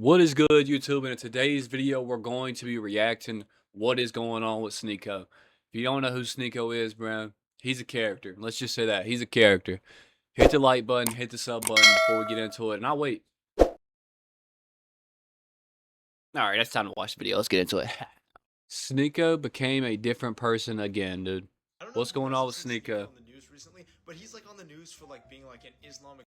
What is good, YouTube? And in today's video, we're going to be reacting what is going on with Sneako. If you don't know who Sneako is, bro, he's a character. Let's just say that. He's a character. Hit the like button, hit the sub button before we get into it. And I'll wait. Alright, it's time to watch the video. Let's get into it. Sneako became a different person again, dude. What's going on with Sneako? On the news recently, but he's like on the news for like being like an Islamic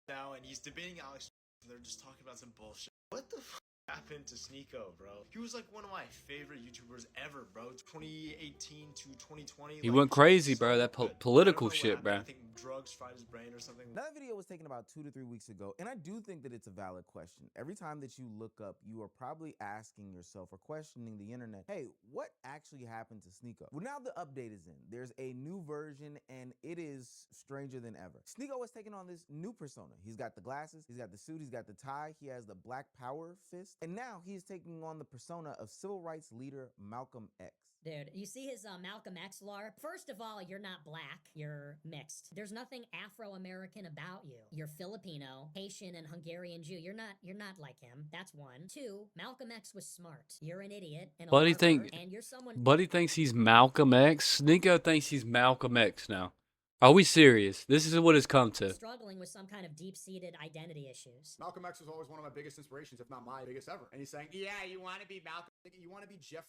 now, and he's debating Alex. And they're just talking about some bullshit. What the f happened to Sneako, bro? He was like one of my favorite YouTubers ever, bro. 2018 to 2020. He went crazy, bro. That political shit, bro. I think drugs fried his brain or something. That video was taken about 2 to 3 weeks ago, and I do think that it's a valid question. Every time that you look up, you are probably asking yourself or questioning the internet, hey, what actually happened to Sneako? Well, now the update is in. There's a new version, and it is stranger than ever. Sneako has taken on this new persona. He's got the glasses, he's got the suit, he's got the tie, he has the black power fist, and now he is taking on the persona of civil rights leader Malcolm X. Dude, you see his Malcolm X LARP? First of all, you're not black, you're mixed. There's nothing Afro-American about you. You're Filipino, Haitian, and Hungarian Jew. You're not like him. That's one. Two, Malcolm X was smart. You're an idiot and a LARPer, and you're someone. Buddy thinks he's Malcolm X. Sneako thinks he's Malcolm X now. Are we serious? This is what it's come to. Struggling with some kind of deep-seated identity issues. Malcolm X was always one of my biggest inspirations, if not my biggest ever. And he's saying, yeah, you want to be Malcolm? You want to be Jeff?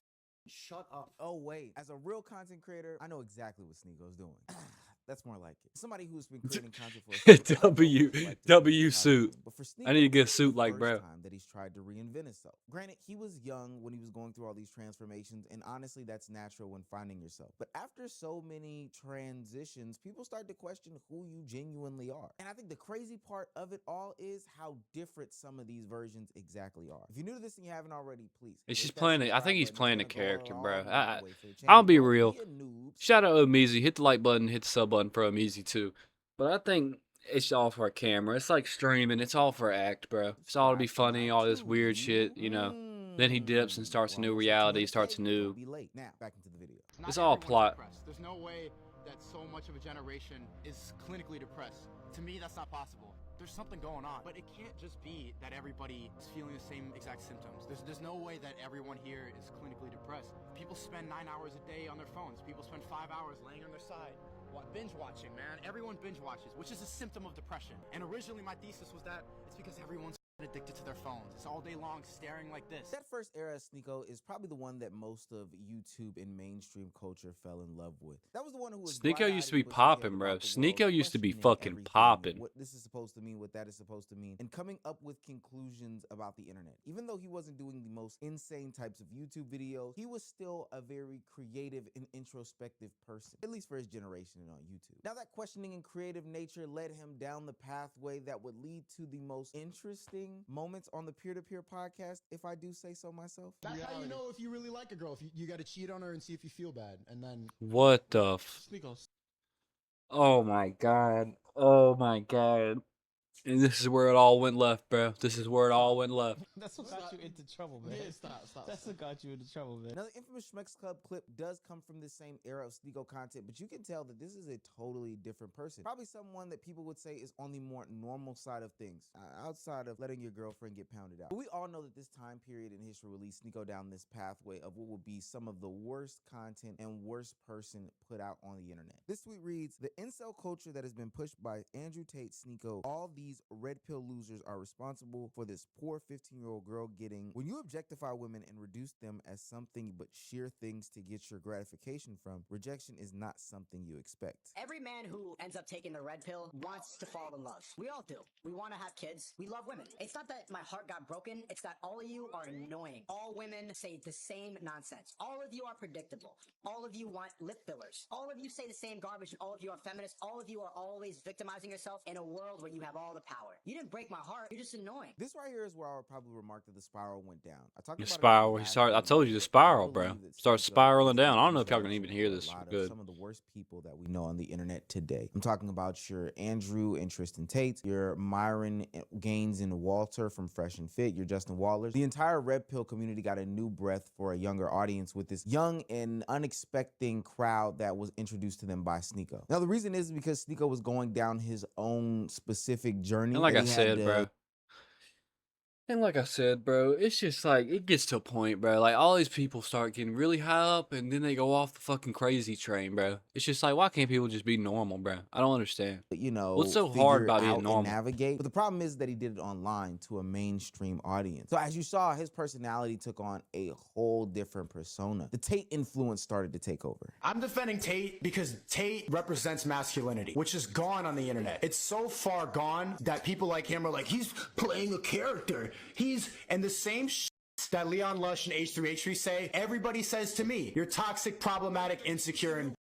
Shut up. Oh, wait. As a real content creator, I know exactly what Sneako's doing. That's more like it. Somebody who's been creating content for W suit. But for Sneako, I need to get a suit like bro. Time that he's tried to reinvent himself. Granted, he was young when he was going through all these transformations, and honestly, that's natural when finding yourself. But after so many transitions, people start to question who you genuinely are. And I think the crazy part of it all is how different some of these versions exactly are. If you're new to this and you haven't already, please. It's just playing it. I think he's playing a character, bro. I'll be real. Shout out Omeezy. Hit the like button, hit the sub button for Omeezy too. But I think it's all for a camera. It's like streaming. It's all for act, bro. It's all to be funny, all this weird shit, you know. Then he dips and starts a new reality, starts a new. Now, back into the video. It's all plot. There's no way that so much of a generation is clinically depressed. To me, that's not possible. There's something going on, but it can't just be that everybody is feeling the same exact symptoms. There's no way that everyone here is clinically depressed. People spend 9 hours a day on their phones. People spend 5 hours laying on their side. Binge watching, man. Everyone binge watches, which is a symptom of depression. And originally my thesis was that it's because everyone's addicted to their phones. It's all day long staring like this. That first era of Sneako is probably the one that most of YouTube and mainstream culture fell in love with. That was the one who was Sneako used to be popping, bro. Sneako used to be fucking popping. What this is supposed to mean, what that is supposed to mean, and coming up with conclusions about the internet. Even though he wasn't doing the most insane types of YouTube videos, he was still a very creative and introspective person, at least for his generation and on YouTube. Now that questioning and creative nature led him down the pathway that would lead to the most interesting moments on the peer-to-peer podcast, if I do say so myself. That's how you know if you really like a girl. If you got to cheat on her and see if you feel bad, and then what the oh my god, oh my god. And this is where it all went left, bro. This is where it all went left. That's what got you into trouble, man. Yeah, stop. That's what got you into trouble, man. Now, the infamous Schmex Club clip does come from this same era of Sneako content, but you can tell that this is a totally different person. Probably someone that people would say is on the more normal side of things, outside of letting your girlfriend get pounded out. But we all know that this time period in history released Sneako down this pathway of what would be some of the worst content and worst person put out on the internet. This tweet reads, the incel culture that has been pushed by Andrew Tate, Sneako, all these red pill losers are responsible for this poor 15-year-old girl getting. When you objectify women and reduce them as something but sheer things to get your gratification from, rejection is not something you expect. Every man who ends up taking the red pill wants to fall in love. We all do. We want to have kids. We love women. It's not that my heart got broken. It's that all of you are annoying. All women say the same nonsense. All of you are predictable. All of you want lip fillers. All of you say the same garbage, and all of you are feminists. All of you are always victimizing yourself in a world where you have all the power. You didn't break my heart. You're just annoying. This right here is where I would probably remark that the spiral went down. I talked about the spiral. I told you the spiral, bro. Starts spiraling down. I don't know if y'all can even hear this good. Some of the worst people that we know on the internet today. I'm talking about your Andrew and Tristan Tate, your Myron Gaines and Walter from Fresh and Fit, your Justin Wallers. The entire red pill community got a new breath for a younger audience with this young and unexpected crowd that was introduced to them by Sneako. Now the reason is because Sneako was going down his own specific journey. And like I said, bro, And like I said, bro, it's just like it gets to a point, bro. Like all these people start getting really high up and then they go off the fucking crazy train, bro. It's just like, why can't people just be normal, bro? I don't understand. You know, What's so hard figure about being out and normal? navigate. But the problem is that he did it online to a mainstream audience. So as you saw, his personality took on a whole different persona. The Tate influence started to take over. I'm defending Tate because Tate represents masculinity, which is gone on the internet. It's so far gone that people like him are like, he's playing a character. And the same that Leon Lush and H3H3 say, everybody says to me, you're toxic, problematic, insecure, and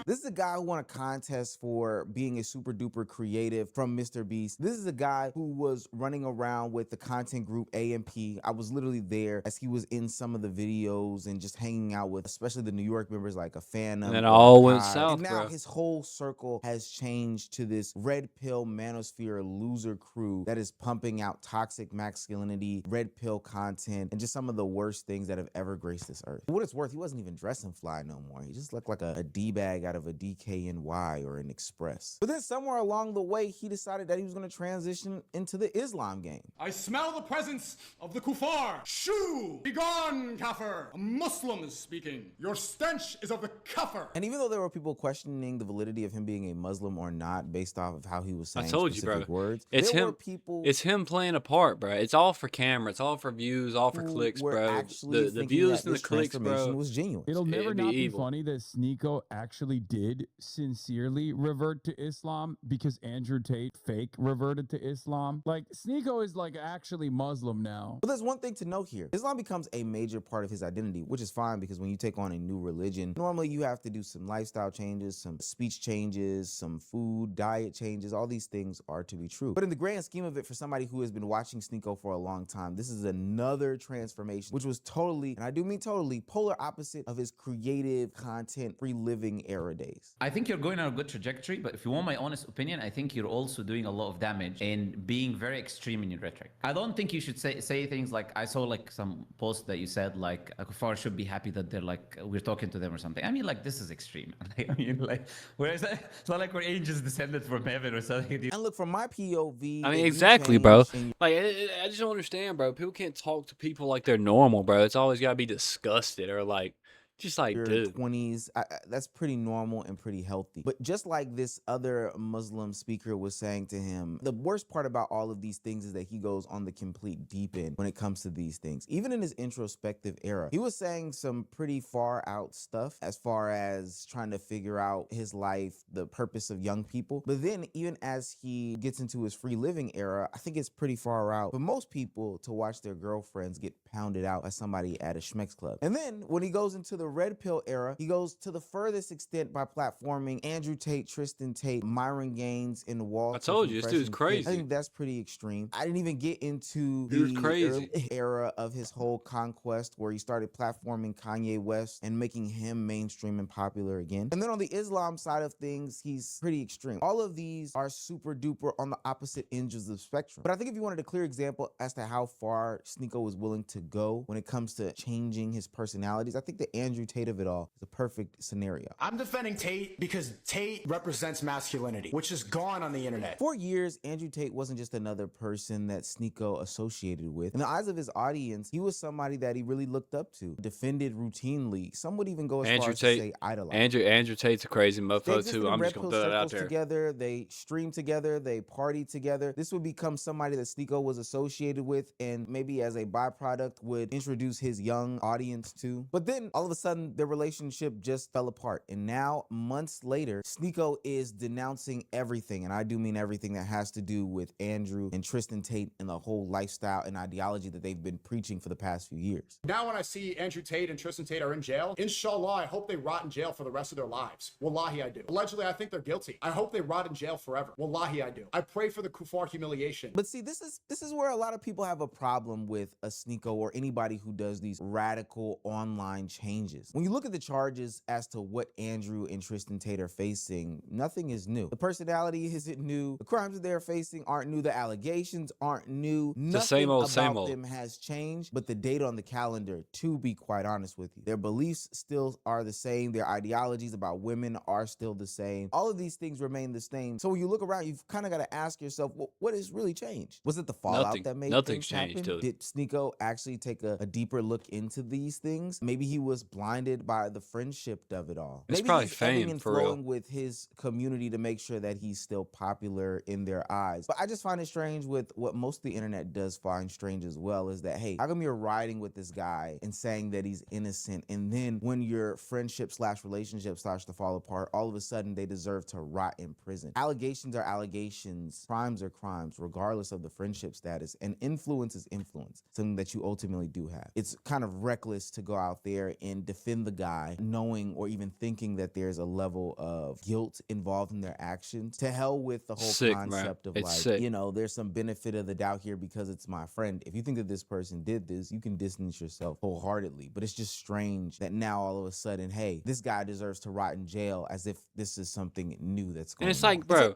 this is a guy who won a contest for being a super duper creative from Mr. Beast. This is a guy who was running around with the content group AMP. I was literally there as he was in some of the videos and just hanging out with, especially the New York members like a fan of. And then it all went south, and now bro. his whole circle has changed to this red pill manosphere loser crew that is pumping out toxic masculinity, red pill content, and just some of the worst things that have ever graced this earth. For what it's worth, he wasn't even dressing fly no more. He just looked like a D-bag out of a DKNY or an Express. But then somewhere along the way, he decided that he was going to transition into the Islam game. I smell the presence of the kuffar. Shoo! Begone, kafir! A Muslim is speaking. Your stench is of the kafir. And even though there were people questioning the validity of him being a Muslim or not based off of how he was saying I told you, bro. specific words, It's there him. were people It's him playing a part, bro. It's all for camera. It's all for views, all for who clicks, were bro. actually The thinking views that and the this clicks, transformation bro. was genuine. It'll never It'd be not be evil. funny that Sneako actually did sincerely revert to Islam because Andrew Tate fake reverted to Islam. Like, Sneako is like actually Muslim now. But there's one thing to note here. Islam becomes a major part of his identity, which is fine because when you take on a new religion, normally you have to do some lifestyle changes, some speech changes, some food, diet changes. All these things are to be true. But in the grand scheme of it, for somebody who has been watching Sneako for a long time, this is another transformation, which was totally, and I do mean totally, polar opposite of his creative content, free living era days. I think you're going on a good trajectory, but if you want my honest opinion, I think you're also doing a lot of damage in being very extreme in your rhetoric. I don't think you should say things like, I saw like some post that you said like Kuffar should be happy that they're like, we're talking to them or something. I mean, like, this is extreme. I mean, like, whereas it's not like we're angels descended from heaven or something. And look, from my POV, I mean, if you exactly, bro. change and Like, I just don't understand, bro. People can't talk to people like they're normal, bro. It's always got to be disgusted or like, just like, your dude. 20s, that's pretty normal and pretty healthy. But just like this other Muslim speaker was saying to him, the worst part about all of these things is that he goes on the complete deep end when it comes to these things. Even in his introspective era, he was saying some pretty far out stuff as far as trying to figure out his life, the purpose of young people. But then even as he gets into his free living era, I think it's pretty far out for most people to watch their girlfriends get pounded out by somebody at a Schmex club. And then when he goes into the red pill era, he goes to the furthest extent by platforming Andrew Tate, Tristan Tate, Myron Gaines, and Wall. I told you, this dude's crazy. I think that's pretty extreme. I didn't even get into Dude's the crazy. early era of his whole conquest where he started platforming Kanye West and making him mainstream and popular again. And then on the Islam side of things, he's pretty extreme. All of these are super duper on the opposite ends of the spectrum. But I think if you wanted a clear example as to how far Sneako is willing to go when it comes to changing his personalities, I think the Andrew Tate of it all is a perfect scenario. I'm defending Tate because Tate represents masculinity, which is gone on the internet. For years, Andrew Tate wasn't just another person that Sneako associated with. In the eyes of his audience, he was somebody that he really looked up to, defended routinely. Some would even go as far as to say idolized. Andrew Tate's a crazy They mofo existed too. in I'm red just gonna pill throw that out circles there. together. They streamed together. They partied together. This would become somebody that Sneako was associated with, and maybe as a byproduct would introduce his young audience to. But then all of a sudden, their relationship just fell apart. And now, months later, Sneako is denouncing everything, and I do mean everything that has to do with Andrew and Tristan Tate and the whole lifestyle and ideology that they've been preaching for the past few years. Now when I see Andrew Tate and Tristan Tate are in jail, inshallah, I hope they rot in jail for the rest of their lives. Wallahi, I do. Allegedly, I think they're guilty. I hope they rot in jail forever. Wallahi, I do. I pray for the kuffar humiliation. But see, this is where a lot of people have a problem with a Sneako or anybody who does these radical online changes. changes. When you look at the charges as to what Andrew and Tristan Tate are facing, nothing is new. The personality isn't new. The crimes that they're facing aren't new. The allegations aren't new. It's the same old, same About old. them has changed, but the date on the calendar, to be quite honest with you, their beliefs still are the same. Their ideologies about women are still the same. All of these things remain the same. So when you look around, you've kind of got to ask yourself, well, what has really changed? Was it the fallout that made Nothing's things changed, happen? dude. Did Sneako actually take a deeper look into these things? Maybe he was blinded by the friendship of it all. It's Maybe probably he's ebbing fame, and for real. flowing with his community to make sure that he's still popular in their eyes. But I just find it strange with what most of the internet does find strange as well, is that, hey, how come you're riding with this guy and saying that he's innocent, and then when your friendship / relationship starts to fall apart, all of a sudden they deserve to rot in prison? Allegations are allegations, crimes are crimes, regardless of the friendship status, and influence is influence, something that you ultimately do have. It's kind of reckless to go out there and defend the guy knowing or even thinking that there's a level of guilt involved in their actions. To hell with the whole Sick, bro. concept of, It's like, sick. you know, there's some benefit of the doubt here because it's my friend. If you think that this person did this, you can distance yourself wholeheartedly. But it's just strange that now all of a sudden, hey, this guy deserves to rot in jail, as if this is something new that's going on. And it's like, bro,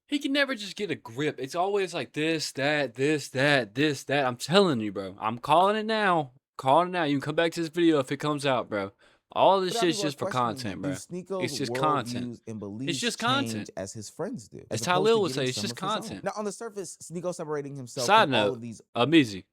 he can never just get a grip. It's always like this, that, this, that, this, that. I'm telling you, bro. I'm calling it now. Calling it now. You can come back to this video if it comes out, bro. All this But shit's people are just for questioning, content, bro. do Sneako's It's just worldviews content. and beliefs It's just change content. as his friends do? As as Ty opposed to Lil would getting say, it's some just of his own? content. Now, on the surface, Sneako separating himself Side from all note, of these Meezy,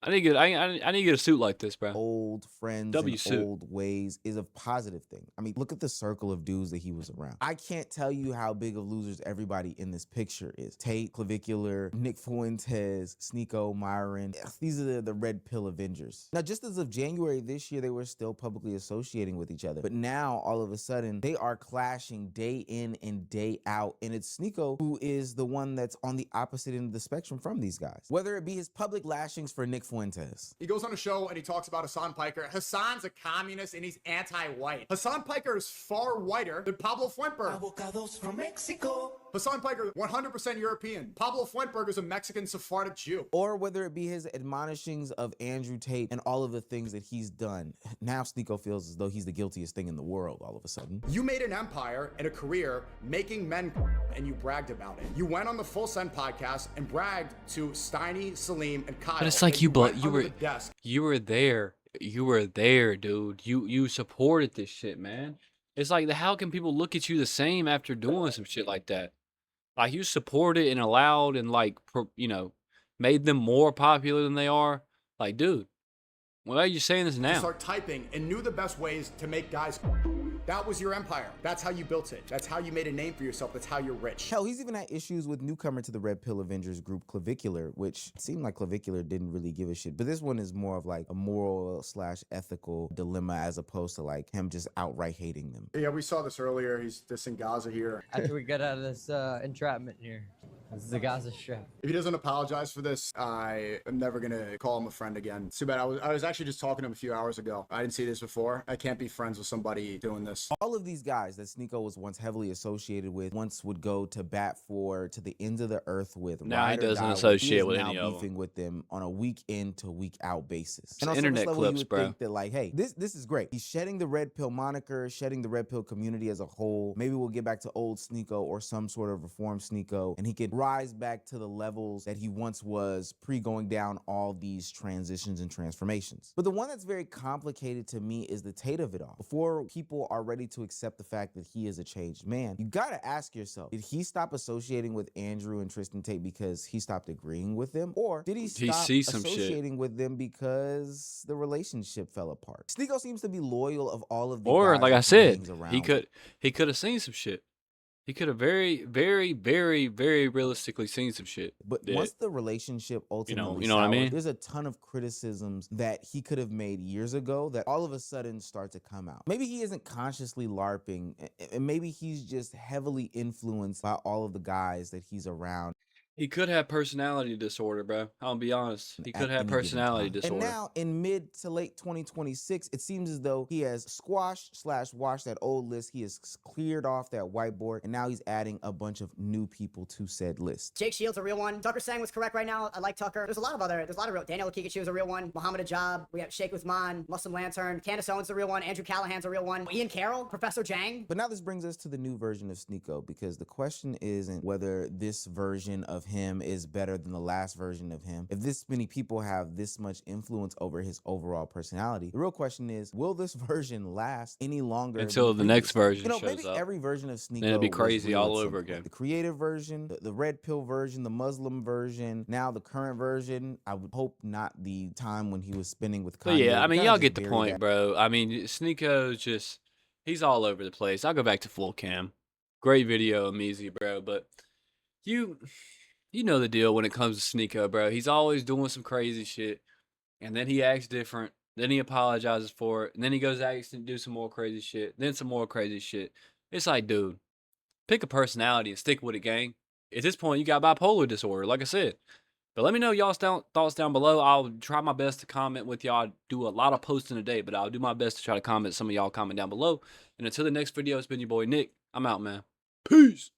I need to get I need to get a suit like this, bro. old friends W and suit. old ways is a positive thing. I mean, look at the circle of dudes that he was around. I can't tell you how big of losers everybody in this picture is. Tate, Clavicular, Nick Fuentes, Sneako, Myron. These are the red pill Avengers. Now, just as of January this year, they were still publicly associating with each other. But now, all of a sudden, they are clashing day in and day out. And it's Sneako who is the one that's on the opposite end of the spectrum from these guys. Whether it be his public lashings for Nick Fuentes. He goes on a show and he talks about Hassan Piker. Hassan's a communist and he's anti-white. Hassan Piker is far whiter than Pablo Fuentberg. Avocados from Mexico. Hassan Piker, 100% European. Pablo Fuentberg is a Mexican Sephardic Jew. Or whether it be his admonishings of Andrew Tate and all of the things that he's done. Now Sneako feels as though he's the guiltiest thing in the world all of a sudden. You made an empire and a career making men and you bragged about it. You went on the Full Send podcast and bragged to Steiny, Salim, and Kyle. But it's like that you went were under the desk. you were there. You were there, dude. You supported this shit, man. It's like, how can people look at you the same after doing some shit like that? Like, you supported and allowed and, like, you know, made them more popular than they are. Like, dude, why are you saying this To now? start typing and knew the best ways to make guys. That was your empire. That's how you built it. That's how you made a name for yourself. That's how you're rich. Hell, he's even had issues with newcomer to the Red Pill Avengers group, Clavicular, which seemed like Clavicular didn't really give a shit. But this one is more of like a moral / ethical dilemma as opposed to like him just outright hating them. Yeah, we saw this earlier. He's dissing Gaza here. After we get out of this entrapment here. This is the Gaza Strip. If he doesn't apologize for this, I am never gonna call him a friend again. It's too bad. I was actually just talking to him a few hours ago. I didn't see this before. I can't be friends with somebody doing this. All of these guys that Sneako was once heavily associated with, once would go to bat for, to the ends of the earth with. Now he ride or doesn't die associate he is with now any of them. beefing with them on a week in to week out basis. It's And on internet surface level, clips, you would bro. think that like, hey, this is great. He's shedding the Red Pill moniker, shedding the Red Pill community as a whole. Maybe we'll get back to old Sneako or some sort of reformed Sneako, and he could rise back to the levels that he once was pre going down all these transitions and transformations. But the one that's very complicated to me is the Tate of it all. Before people are ready to accept the fact that he is a changed man, you gotta ask yourself, did he stop associating with Andrew and Tristan Tate because he stopped agreeing with them? Or did he stop see some shit. associating with them because the relationship fell apart? Sneako seems to be loyal of all of the Or guys like that I he said, hangs around he with. could have seen some shit. He could have very, very, very, very realistically seen some shit. But that- once the relationship ultimately you know what I soured, mean? there's a ton of criticisms that he could have made years ago that all of a sudden start to come out. Maybe he isn't consciously LARPing, and maybe he's just heavily influenced by all of the guys that he's around. He could have personality disorder, bro. I'll be honest. He could have any given personality time. disorder. And now in mid to late 2026, it seems as though he has squashed/washed that old list. He has cleared off that whiteboard, and now he's adding a bunch of new people to said list. Jake Shields a real one. Tucker Sang was correct right now. I like Tucker. There's a lot of real. Daniel Akikachu is a real one. Muhammad Ajab. We have Sheikh Uthman, Muslim Lantern. Candace Owens is a real one. Andrew Callahan's a real one. Ian Carroll, Professor Jang. But now this brings us to the new version of Sneako, because the question isn't whether this version of him is better than the last version of him. If this many people have this much influence over his overall personality, the real question is, will this version last any longer Until than the next previous? version You know, shows maybe up. every version of Sneako Then it'd be was crazy real all at some over point. again. The creative version, the red pill version, the Muslim version, now the current version. I would hope not the time when he was spinning with Kanye. But yeah, I mean, Kinda y'all just get the buried point, that. bro. I mean, Sneako's just, he's all over the place. I'll go back to full cam. Great video, Ameezy, bro. But you know the deal when it comes to Sneako, bro. He's always doing some crazy shit, and then he acts different. Then he apologizes for it, and then he goes out and do some more crazy shit. Then some more crazy shit. It's like, dude, pick a personality and stick with it, gang. At this point, you got bipolar disorder, like I said. But let me know y'all's thoughts down below. I'll try my best to comment with y'all. I do a lot of posting today, but I'll do my best to try to comment. Some of y'all comment down below. And until the next video, it's been your boy Nick. I'm out, man. Peace.